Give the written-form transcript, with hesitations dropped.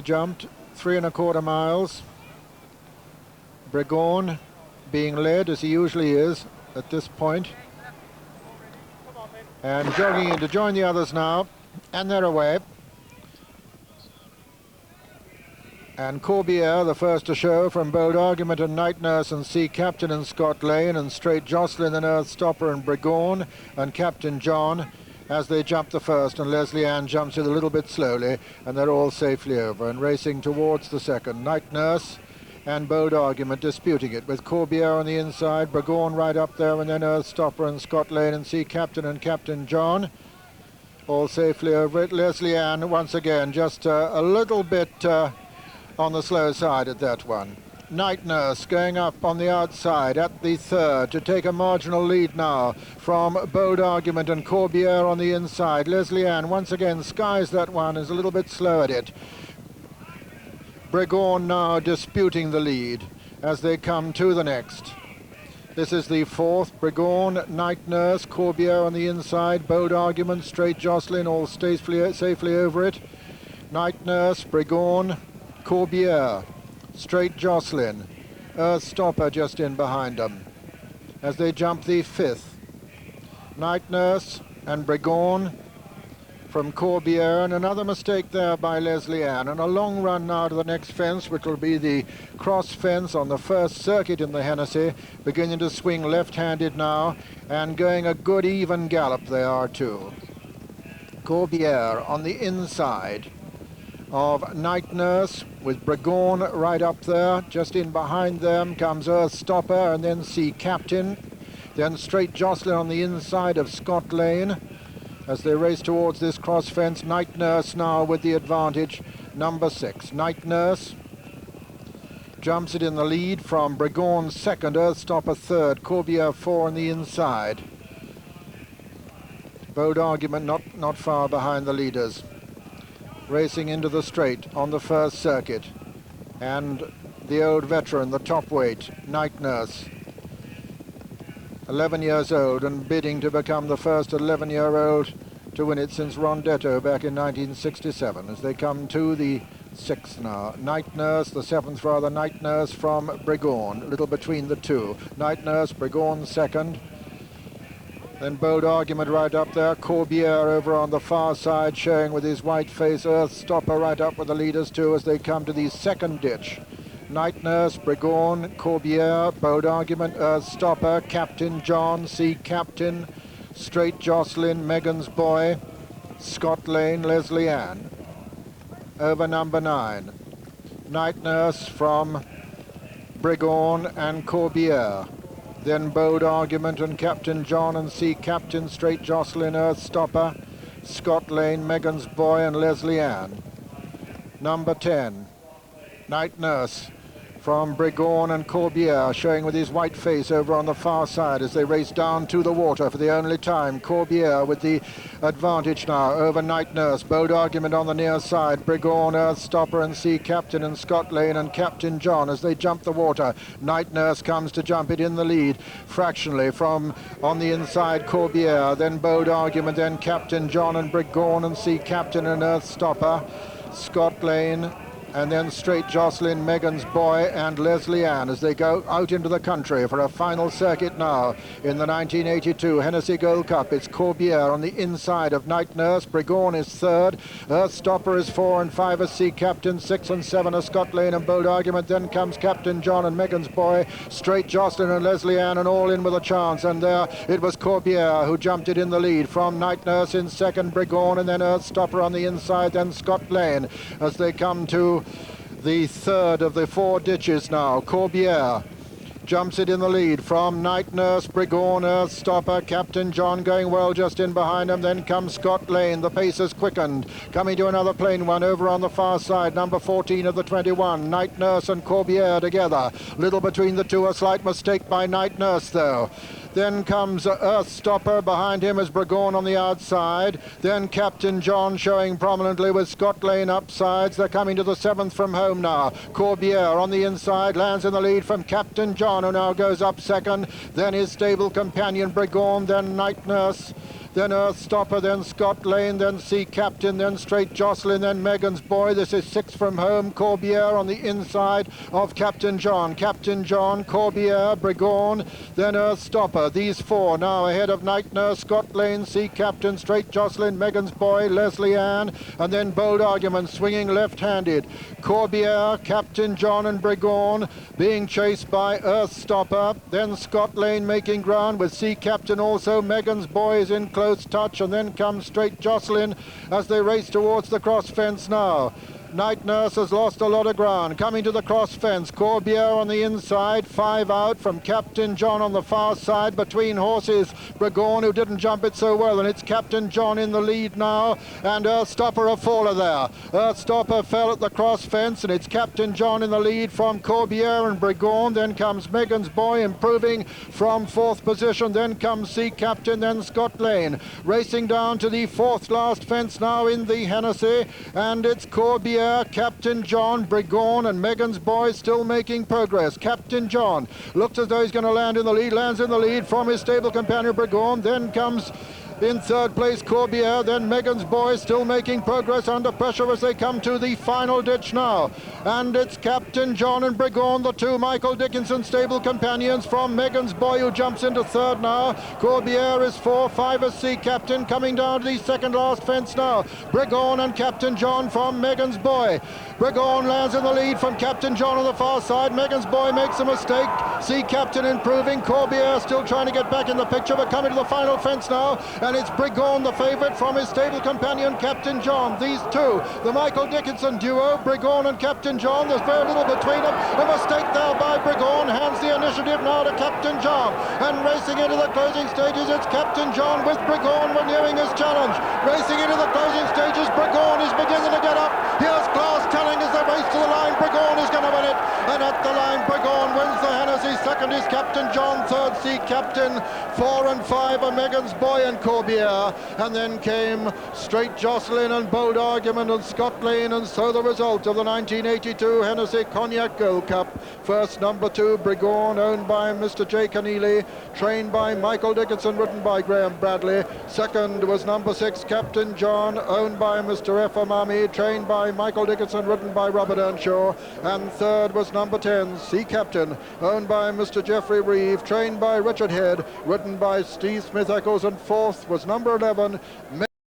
Jumped 3 1/4 miles. Bregawn being led as he usually is at this point, and jogging in to join the others now, and they're away. And Corbiere, the first to show from Bold Argument and Night Nurse and Sea Captain and Scott Lane, and Straight Jocelyn and Earth Stopper and Bregawn and Captain John as they jump the first, and Leslie Ann jumps it a little bit slowly, and they're all safely over and racing towards the second. Night Nurse and Bold Argument disputing it, with Corbiere on the inside, Bregawn right up there, and then Earth Stopper and Scott Lane and Sea Captain and Captain John all safely over it. Leslie Ann once again just a little bit on the slow side at that one. Night Nurse going up on the outside at the third to take a marginal lead now from Bold Argument and Corbiere on the inside. Leslie Ann once again skies that one, is a little bit slow at it. Bregawn now disputing the lead as they come to the next. This is the fourth. Bregawn, Night Nurse, Corbiere on the inside, Bold Argument, Straight Jocelyn all safely over it. Night Nurse, Bregawn, Corbiere, Straight Jocelyn, Earth Stopper just in behind them as they jump the fifth. Night Nurse and Bregawn from Corbiere, and another mistake there by Leslie Ann, and a long run now to the next fence, which will be the cross fence on the first circuit in the Hennessy, beginning to swing left-handed now, and going a good even gallop they are too. Corbiere on the inside of Night Nurse, with Bregawn right up there. Just in behind them comes Earth Stopper, and then Sea Captain, then Straight Jocelyn on the inside of Scott Lane as they race towards this cross fence. Night Nurse now with the advantage, number 6. Night Nurse jumps it in the lead from Bregawn second, Earth Stopper third, Corbiere 4 on the inside. Bold Argument not far behind the leaders, racing into the straight on the first circuit. And the old veteran, the top weight, Night Nurse, 11 years old and bidding to become the first 11-year-old to win it since Rondetto back in 1967, as they come to the sixth now. Night Nurse, the seventh rather, Night Nurse from Bregawn, a little between the two. Night Nurse, Bregawn second. Then Bold Argument right up there. Corbiere over on the far side, showing with his white face. Earth Stopper right up with the leaders too as they come to the second ditch. Night Nurse, Bregawn, Corbiere, Bold Argument, Earth Stopper, Captain John, Sea Captain, Straight Jocelyn, Megan's Boy, Scott Lane, Leslie Ann. Over number 9. Night Nurse from Bregawn and Corbiere. Then Bold Argument and Captain John and Sea Captain, Straight Jocelyn, Earth Stopper, Scott Lane, Megan's Boy and Leslie Ann. Number 10, Night Nurse from Bregawn and Corbiere, showing with his white face over on the far side as they race down to the water for the only time. Corbiere with the advantage now over Night Nurse. Bold Argument on the near side. Bregawn, Earth Stopper and Sea Captain and Scott Lane and Captain John as they jump the water. Night Nurse comes to jump it in the lead fractionally from on the inside. Corbiere, then Bold Argument, then Captain John and Bregawn and Sea Captain and Earth Stopper, Scott Lane, and then Straight Jocelyn, Megan's Boy and Leslie Ann as they go out into the country for a final circuit now in the 1982 Hennessy Gold Cup. It's Corbiere on the inside of Night Nurse. Bregawn is third. Earth Stopper is 4 and 5 as Sea Captain. 6 and 7 are Scott Lane and Bold Argument. Then comes Captain John and Megan's Boy, Straight Jocelyn and Leslie Ann, and all in with a chance. And there it was Corbiere who jumped it in the lead from Night Nurse in second, Bregawn, and then Earth Stopper on the inside, then Scott Lane as they come to the third of the 4 ditches now. Corbiere jumps it in the lead from Night Nurse, Bregawn, Earth Stopper, Captain John going well just in behind him. Then comes Scott Lane. The pace has quickened. Coming to another plain one over on the far side. Number 14 of the 21. Night Nurse and Corbiere together. Little between the two. A slight mistake by Night Nurse though. Then comes Earth Stopper. Behind him is Bregawn on the outside. Then Captain John showing prominently with Scott Lane upsides. They're coming to the 7th from home now. Corbiere on the inside lands in the lead from Captain John, who now goes up second. Then his stable companion Bregawn. Then Night Nurse. then Earth Stopper, then Scott Lane, then Sea Captain, then Straight Jocelyn, then Megan's Boy. This is 6 from home. Corbière on the inside of Captain John. Captain John, Corbière, Bregawn, then Earth Stopper. These 4 now ahead of Night Nurse, Scott Lane, Sea Captain, Straight Jocelyn, Megan's Boy, Leslie Ann, and then Bold Argument swinging left-handed. Corbière, Captain John and Bregawn being chased by Earth Stopper, then Scott Lane making ground with Sea Captain also. Megan's Boy is in close touch, and then comes Straight Jocelyn as they race towards the cross fence now. Night Nurse has lost a lot of ground. Coming to the cross fence, Corbière on the inside, 5 out from Captain John on the far side. Between horses, Bregawn, who didn't jump it so well, and it's Captain John in the lead now, and Earth Stopper a faller there. Earth Stopper fell at the cross fence, and it's Captain John in the lead from Corbière and Bregawn. Then comes Megan's Boy improving from 4th position. Then comes Sea Captain, then Scott Lane. Racing down to the 4th last fence now in the Hennessy, and it's Corbière, Captain John, Bregawn and Megan's Boy still making progress. Captain John looks as though he's going to land in the lead, lands in the lead from his stable companion Bregawn. Then comes in 3rd place Corbière, then Megan's Boy still making progress under pressure as they come to the final ditch now. And it's Captain John and Bregawn, the 2 Michael Dickinson stable companions from Megan's Boy, who jumps into 3rd now. Corbière is 4, 5 is Sea Captain. Coming down to the 2nd last fence now, Bregawn and Captain John from Megan's Boy. Bregawn lands in the lead from Captain John on the far side. Megan's Boy makes a mistake. Sea Captain improving. Corbière still trying to get back in the picture, but coming to the final fence now, and it's Bregawn, the favourite, from his stable companion Captain John. These 2, the Michael Dickinson duo, Bregawn and Captain John. There's very little between them. A mistake there by Bregawn hands the initiative now to Captain John, and racing into the closing stages, it's Captain John with Bregawn renewing his challenge. Racing into the closing stages, Bregawn is beginning to get up. Here's Glass telling as they race to the line, Bregawn is going to win it, and at the line Bregawn wins the Hennessy. 2nd is Captain John, 3rd Sea Captain, 4 and 5 are Megan's Boy and Corbière, and then came Straight Jocelyn and Bold Argument and Scott Lane. And so the result of the 1982 Hennessy Cognac Gold Cup: first number 2 Bregawn, owned by Mr. J. Keneally, trained by Michael Dickinson, ridden by Graham Bradley. 2nd was number 6 Captain John, owned by Mr. F. Amami, trained by Michael Dickinson, ridden by Robert Earnshaw. And 3rd was number 10 Sea Captain, owned by Mr. Geoffrey Reeve, trained by Richard Head, ridden by Steve Smith Eccles. And 4th was number 11